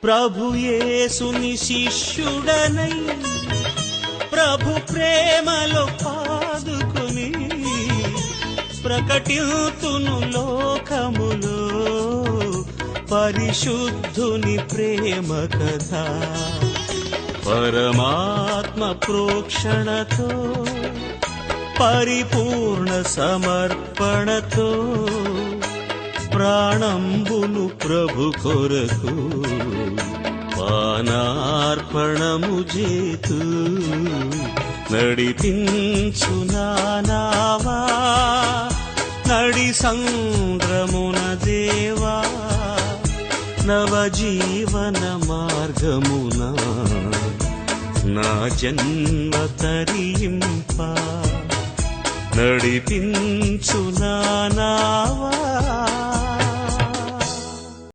ప్రభు యేసుని శిష్యుడనై ప్రభు ప్రేమలో పాదుకుని ప్రకటితును లోకములో పరిశుద్ధుని ప్రేమ కథ. పరమాత్మ ప్రోక్షణతో పరిపూర్ణ సమర్పణతో ప్రాణంబును ప్రభు కొరకు పానార్పణము చేతు నడిపించు నావా నడి సంద్రమున దేవా నవజీవన మార్గమున నా జన్మ తరింప నడిపించు నావా